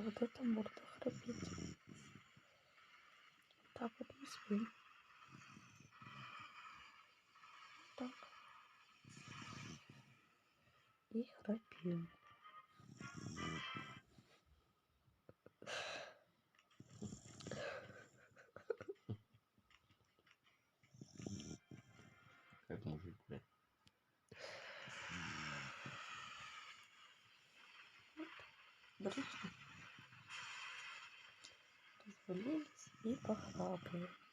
вот это морда храпит. Так вот мы спим. Так. И храпим. Как мужик, блядь. Брюшки развалились и похрапывают.